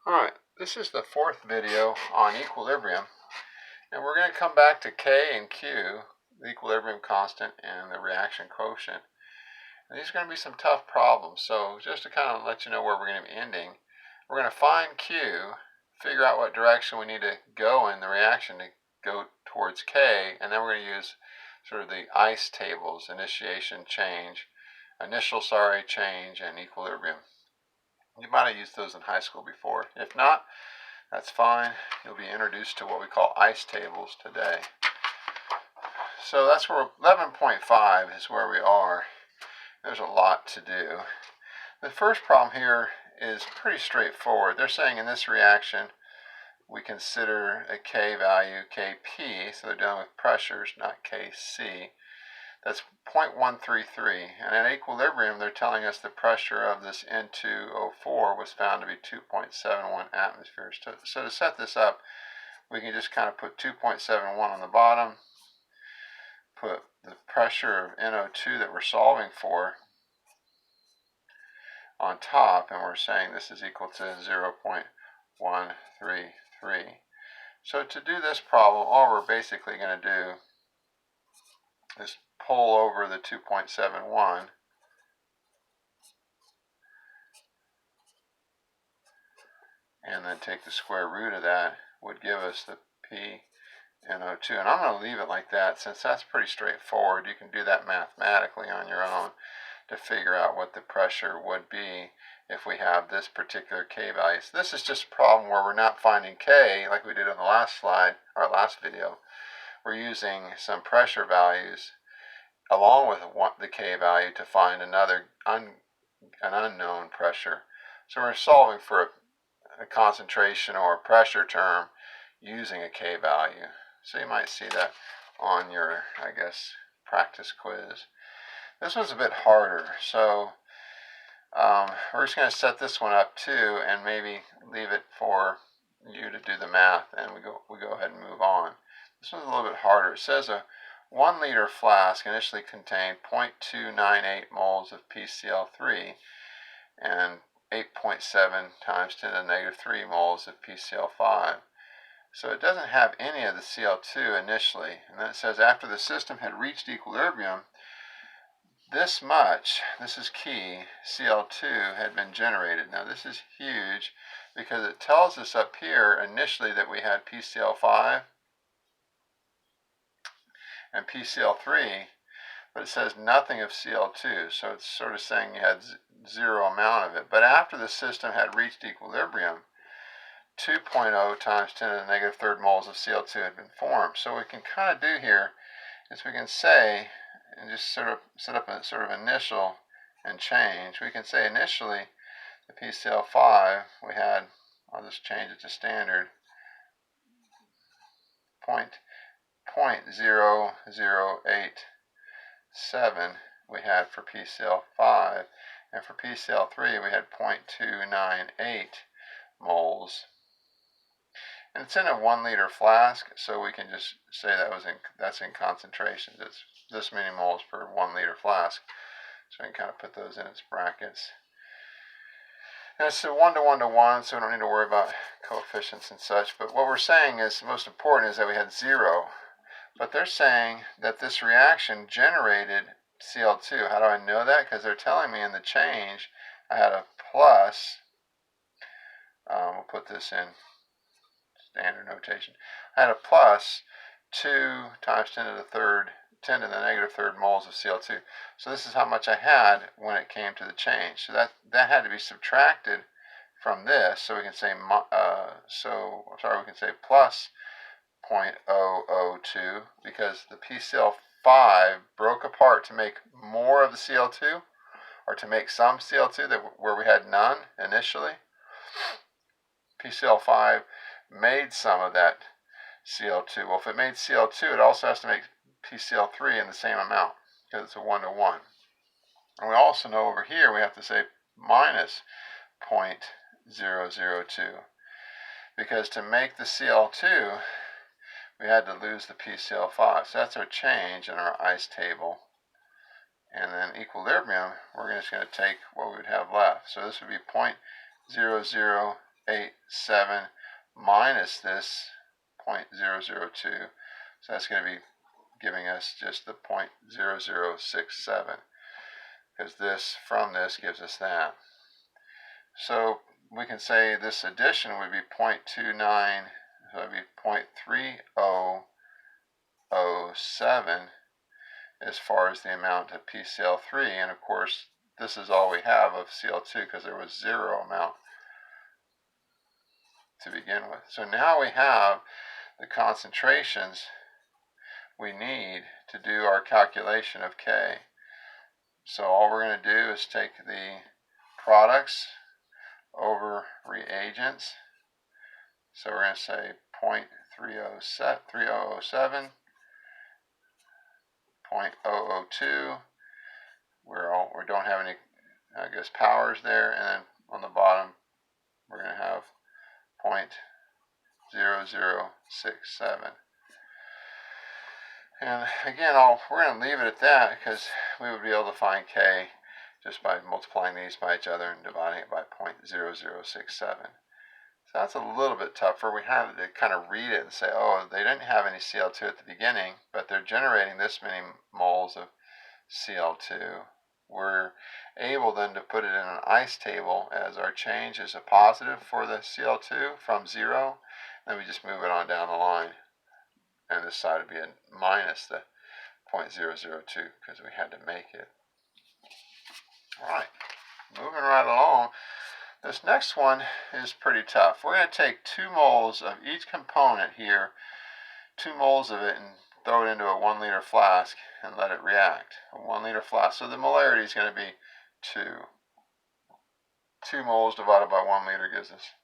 Alright, this is the fourth video on equilibrium, and we're going to come back to K and Q, the equilibrium constant and the reaction coefficient. And these are going to be some tough problems, so just to kind of let you know where we're going to be ending, we're going to find Q, figure out what direction we need to go in the reaction to go towards K, and then we're going to use sort of the ICE tables, initial, change, and equilibrium. You might have used those in high school before. If not, that's fine. You'll be introduced to what we call ICE tables today. So that's where 11.5 is where we are. There's a lot to do. The first problem here is pretty straightforward. They're saying in this reaction we consider a K value, Kp, so they're dealing with pressures, not Kc. That's 0.133, and at equilibrium they're telling us the pressure of this N2O4 was found to be 2.71 atmospheres. So to set this up, we can just kind of put 2.71 on the bottom, put the pressure of NO2 that we're solving for on top, and we're saying this is equal to 0.133. So to do this problem, all we're basically going to do is pull over the 2.71 and then take the square root of that would give us the PNO2. And I'm going to leave it like that since that's pretty straightforward. You can do that mathematically on your own to figure out what the pressure would be if we have this particular K value. So this is just a problem where we're not finding K like we did on the last slide, our last video. We're using some pressure values along with the K value to find an unknown pressure. So we're solving for a concentration or a pressure term using a K value. So you might see that on your, I guess, practice quiz. This one's a bit harder, so we're just going to set this one up too and maybe leave it for you to do the math, and we go ahead and move on. This one's a little bit harder. It says a 1 liter flask initially contained 0.298 moles of PCl3 and 8.7 times 10 to the negative 3 moles of PCl5. So it doesn't have any of the Cl2 initially. And then it says after the system had reached equilibrium, this much, this is key, Cl2 had been generated. Now this is huge because it tells us up here initially that we had PCl5 and PCl3, but it says nothing of Cl2, so it's sort of saying you had zero amount of it. But after the system had reached equilibrium, 2.0 times 10 to the negative third moles of Cl2 had been formed. So what we can kind of do here is we can say, and just sort of set up a sort of initial and change. We can say initially the PCl5 we had, I'll just change it to standard, 0.0087 we had for PCl5, and for PCl3 we had 0.298 moles. And it's in a 1 liter flask, so we can just say that's in concentrations. It's this many moles per 1 liter flask. So we can kind of put those in its brackets. And it's a 1 to 1 to 1, so we don't need to worry about coefficients and such. But what we're saying is, most important is that we had 0. But they're saying that this reaction generated Cl2. How do I know that? Because they're telling me in the change I had a plus. We'll put this in standard notation. I had a plus 2 times 10 to the negative third moles of Cl2. So this is how much I had when it came to the change. So that had to be subtracted from this. So we can say we can say plus 0.002 because the PCl5 broke apart to make more of the Cl2, or to make some Cl2 where we had none initially. PCl5 made some of that Cl2. Well, if it made Cl2, it also has to make PCl3 in the same amount because it's a 1 to 1. And we also know over here we have to say minus 0.002 because to make the Cl2 we had to lose the PCl5. So that's our change in our ICE table. And then equilibrium, we're just going to take what we would have left. So this would be 0.00 0.087 minus this 0.002. So that's going to be giving us just the 0.0067, because this from this gives us that. So we can say this addition would be 0.29, so it would be 0.3007 as far as the amount of PCl3, and of course this is all we have of Cl2 because there was zero amount to begin with. So now we have the concentrations we need to do our calculation of K. So all we're going to do is take the products over reagents. So we're going to say 0.3007, 0.002. We don't have any, powers there, and then on the bottom we're going to have 0.0067. And again, we're going to leave it at that because we would be able to find K just by multiplying these by each other and dividing it by 0.0067. So that's a little bit tougher. We have to kind of read it and say, oh, they didn't have any Cl2 at the beginning, but they're generating this many moles of Cl2. We're able then to put it in an ice table as our change is a positive for the Cl2 from 0. Then we just move it on down the line. And this side would be a minus the 0.002 because we had to make it. All right, moving right along. This next one is pretty tough. We're going to take 2 moles of each component here, 2 moles of it, and throw it into a 1 liter flask and let it react. A 1 liter flask. So the molarity is going to be 2. 2 moles divided by 1 liter gives us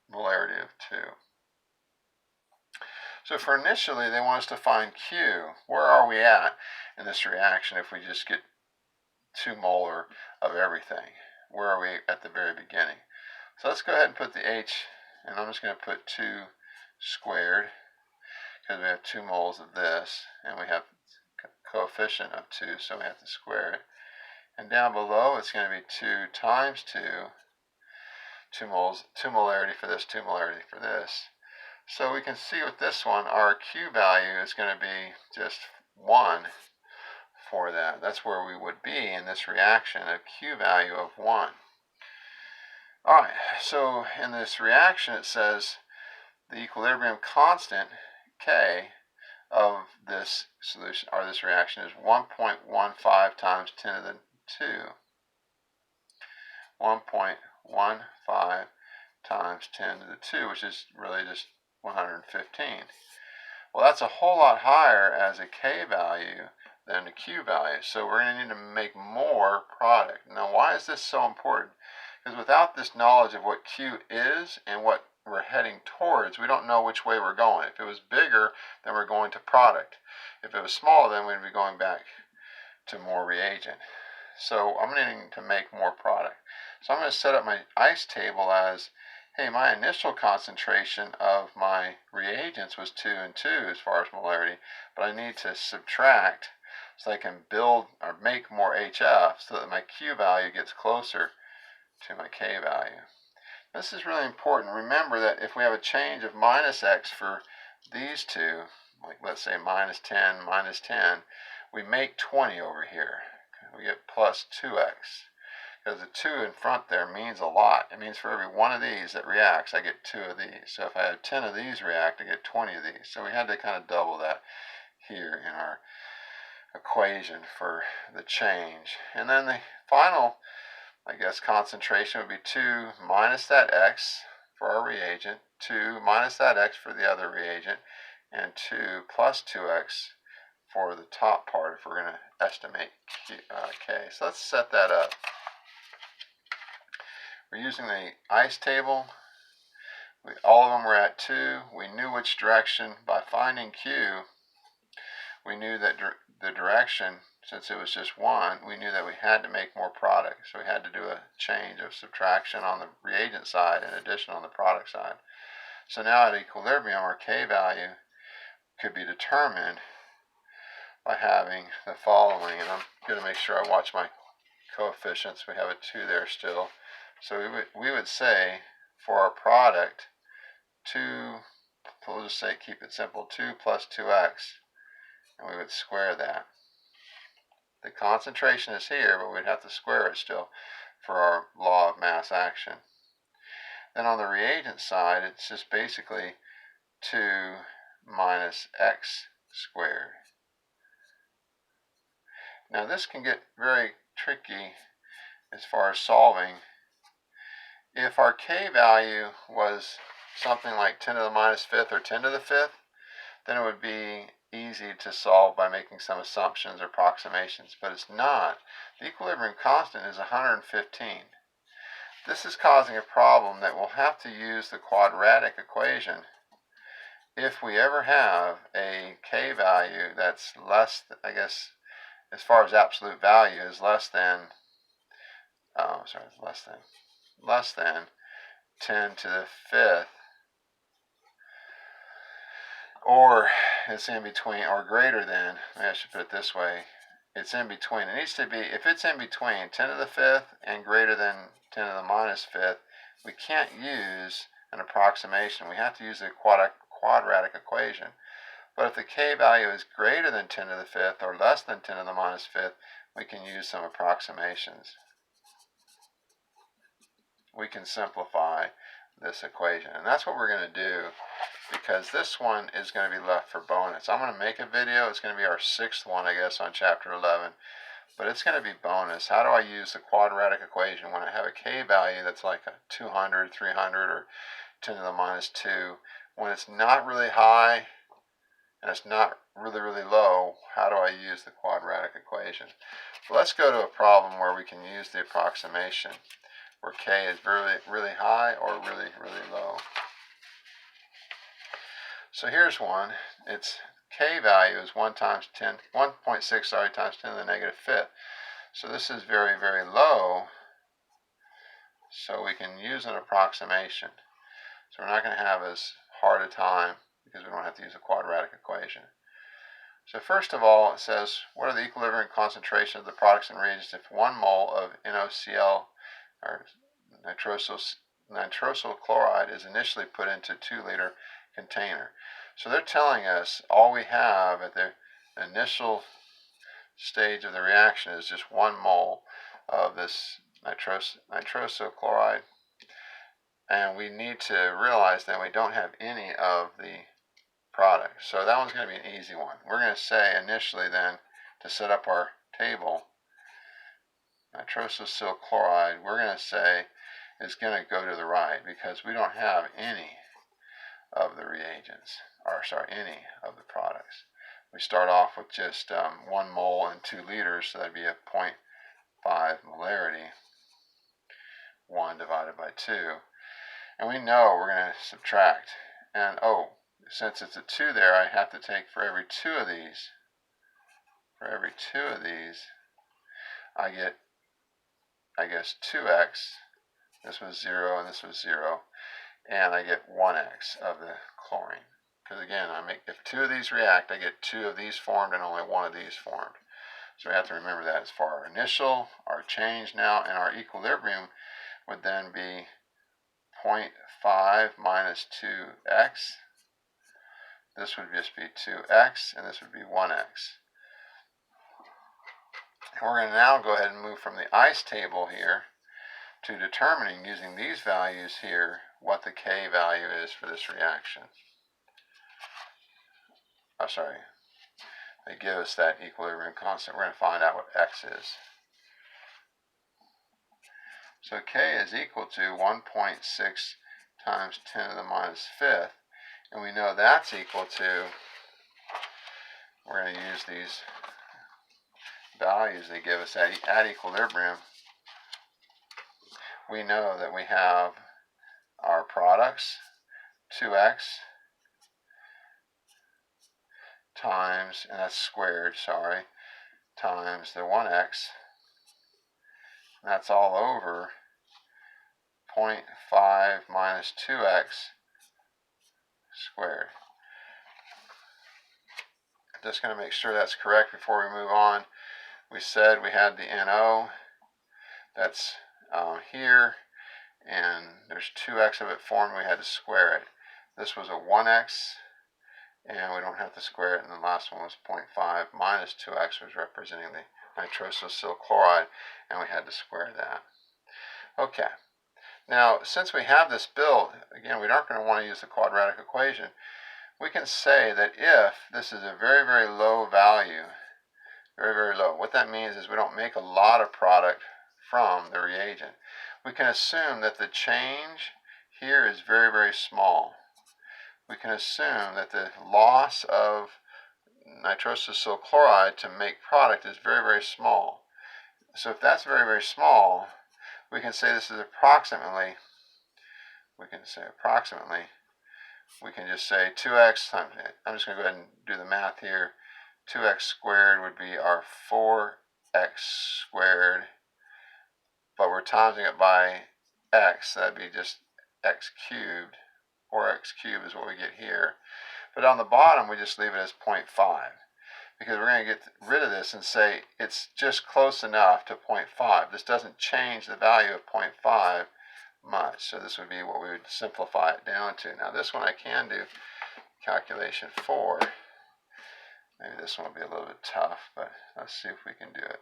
molarity of 2. So for initially, they want us to find Q. Where are we at in this reaction if we just get 2 molar of everything? Where are we at the very beginning? So let's go ahead and put the H, and I'm just going to put 2 squared because we have 2 moles of this, and we have coefficient of 2, so we have to square it. And down below, it's going to be 2 times 2, 2 moles, 2 molarity for this, 2 molarity for this. So we can see with this one, our Q value is going to be just 1 for that. That's where we would be in this reaction, a Q value of 1. Alright, so in this reaction it says the equilibrium constant, K, of this solution, or this reaction, is 1.15 times 10 to the 2. 1.15 times 10 to the 2, which is really just 115. Well, that's a whole lot higher as a K value than the Q value, so we're going to need to make more product. Now, why is this so important? Because without this knowledge of what Q is and what we're heading towards, we don't know which way we're going. If it was bigger, then we're going to product. If it was smaller, then we'd be going back to more reagent. So I'm needing to make more product. So I'm going to set up my ice table as, hey, my initial concentration of my reagents was 2 and 2 as far as molarity, but I need to subtract so I can build or make more HF so that my Q value gets closer to my K value. This is really important. Remember that if we have a change of minus X for these two, like let's say minus 10, minus 10, we make 20 over here. We get plus 2X. Because the 2 in front there means a lot. It means for every one of these that reacts, I get 2 of these. So if I have 10 of these react, I get 20 of these. So we had to kind of double that here in our equation for the change. And then the final, concentration would be 2 minus that X for our reagent, 2 minus that X for the other reagent, and 2 plus 2X for the top part if we're going to estimate K. So let's set that up. We're using the ice table. All of them were at 2. We knew which direction. By finding Q, we knew that the direction, since it was just 1, we knew that we had to make more product. So we had to do a change of subtraction on the reagent side and addition on the product side. So now at equilibrium, our K value could be determined by having the following. And I'm going to make sure I watch my coefficients. We have a 2 there still. So we would say for our product 2, we'll just say keep it simple, 2 plus 2x, and we would square that. The concentration is here, but we'd have to square it still for our law of mass action. Then on the reagent side, it's just basically 2 minus x squared. Now this can get very tricky as far as solving. If our k value was something like 10 to the minus fifth or 10 to the fifth, then it would be easy to solve by making some assumptions or approximations, but it's not. The equilibrium constant is 115. This is causing a problem that we'll have to use the quadratic equation if we ever have a k value that's less, I guess, as far as absolute value is less than 10 to the fifth, or it's in between, or greater than, maybe I should put it this way, it's in between. It needs to be, if it's in between 10 to the fifth and greater than 10 to the minus fifth, we can't use an approximation. We have to use a quadratic equation. But if the k value is greater than 10 to the fifth or less than 10 to the minus fifth, we can use some approximations. We can simplify this equation, and that's what we're going to do, because this one is going to be left for bonus. I'm going to make a video. It's going to be our 6th one, I guess, on chapter 11, but it's going to be bonus. How do I use the quadratic equation when I have a k value that's like a 200, 300, or 10 to the minus 2, when it's not really high and it's not really, really low? How do I use the quadratic equation? So let's go to a problem where we can use the approximation, where k is really, really high or really, really low. So here's one. Its k value is 1.6 times 10 to the negative fifth. So this is very, very low. So we can use an approximation. So we're not going to have as hard a time because we don't have to use a quadratic equation. So first of all, it says, what are the equilibrium concentrations of the products and reagents if 1 mole of NaCl, or nitrosyl chloride, is initially put into a 2-liter container? So they're telling us all we have at the initial stage of the reaction is just 1 mole of this nitrosyl chloride, and we need to realize that we don't have any of the product. So that one's going to be an easy one. We're going to say initially then, to set up our table, nitrosyl chloride, we're going to say is going to go to the right because we don't have any of the reagents, or sorry, any of the products. We start off with just 1 mole and 2 liters, so that'd be a 0.5 molarity, 1 divided by 2. And we know we're going to subtract. And since it's a 2 there, I have to take for every 2 of these. For every 2 of these, I get, I guess, 2x. This was 0 and this was 0. And I get 1x of the chlorine. Because again, if 2 of these react, I get 2 of these formed and only 1 of these formed. So we have to remember that as far our initial, our change now, and our equilibrium would then be 0.5 minus 2x. This would just be 2x, and this would be 1x. And we're going to now go ahead and move from the ICE table here to determining, using these values here, what the k value is for this reaction. Oh, sorry. They give us that equilibrium constant. We're going to find out what x is. So k is equal to 1.6 times 10 to the minus fifth. And we know that's equal to, we're going to use these values they give us at equilibrium. We know that we have our products, 2x, times, and that's squared, sorry, times the 1x. And that's all over 0.5 minus 2x squared. Just going to make sure that's correct before we move on. We said we had the NO that's here, and there's 2x of it formed. We had to square it. This was a 1x, and we don't have to square it. And the last one was 0.5 minus 2x was representing the nitrosylyl chloride, and we had to square that. Okay. Now, since we have this built, again, we aren't going to want to use the quadratic equation. We can say that if this is a very, very low value, very, very low, what that means is we don't make a lot of product from the reagent. We can assume that the change here is very, very small. We can assume that the loss of nitrosylyl chloride to make product is very, very small. So if that's very, very small, we can say this is approximately, we can just say 2x times, I'm just going to go ahead and do the math here. 2x squared would be our 4x squared, but we're timesing it by x, so that'd be just x cubed. 4x cubed is what we get here. But on the bottom, we just leave it as 0.5, because we're going to get rid of this and say it's just close enough to 0.5. This doesn't change the value of 0.5 much, so this would be what we would simplify it down to. Now this one I can do calculation for. Maybe this one will be a little bit tough, but let's see if we can do it.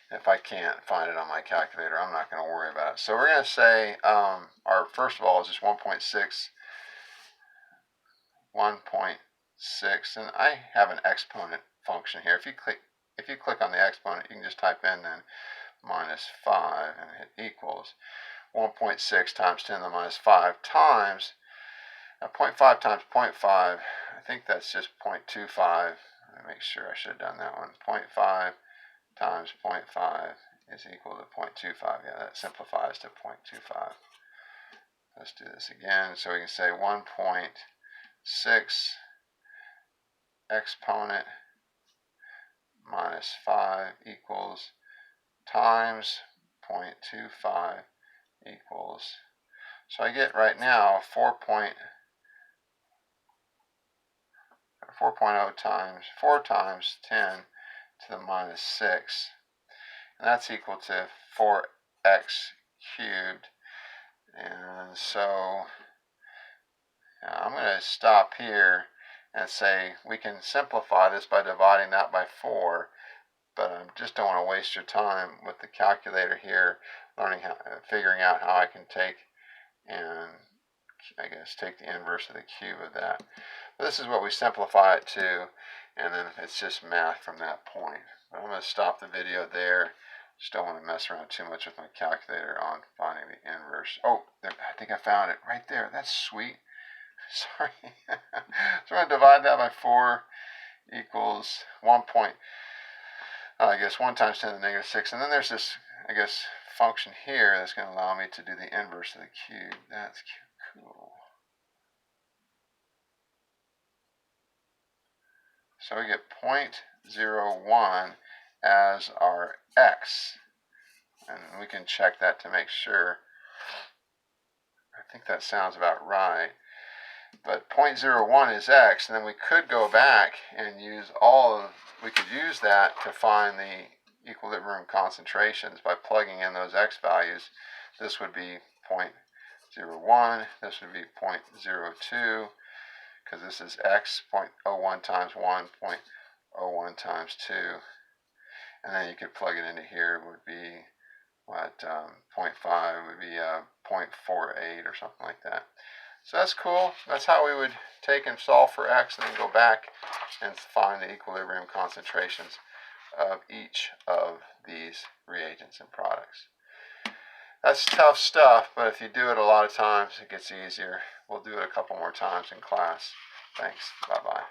If I can't find it on my calculator, I'm not going to worry about it. So we're going to say our first of all is just 1.6, and I have an exponent function here. If you click on the exponent, you can just type in then minus 5 and hit equals 1.6 times 10 to the minus 5 times 0.5 times 0.5. I think that's just 0.25. Let me make sure. I should have done that one. 0.5 times 0.5 is equal to 0.25. Yeah, that simplifies to 0.25. Let's do this again. So we can say 1.6 exponent minus 5 equals times 0.25 equals. So I get right now 4.0 times 4 times 10 to the minus 6. And that's equal to 4x cubed. And so I'm going to stop here and say we can simplify this by dividing that by 4. But I just don't want to waste your time with the calculator here, figuring out how I can take and take the inverse of the cube of that. But this is what we simplify it to, and then it's just math from that point. But I'm going to stop the video there. Just don't want to mess around too much with my calculator on finding the inverse. Oh, there, I think I found it right there. That's sweet. Sorry. So I'm going to divide that by 4 equals 1 times 10 to the negative 6. And then there's this, function here that's going to allow me to do the inverse of the cube. That's cool. So we get 0.01 as our x. And we can check that to make sure. I think that sounds about right. But 0.01 is x, and then we could go back and use we could use that to find the equilibrium concentrations by plugging in those x values. This would be 0.01, this would be 0.02, because this is x, 0.01 times 1, 0.01 times 2. And then you could plug it into here, would be what, 0.5 would be 0.48 or something like that. So that's cool. That's how we would take and solve for x and then go back and find the equilibrium concentrations of each of these reagents and products. That's tough stuff, but if you do it a lot of times, it gets easier. We'll do it a couple more times in class. Thanks. Bye-bye.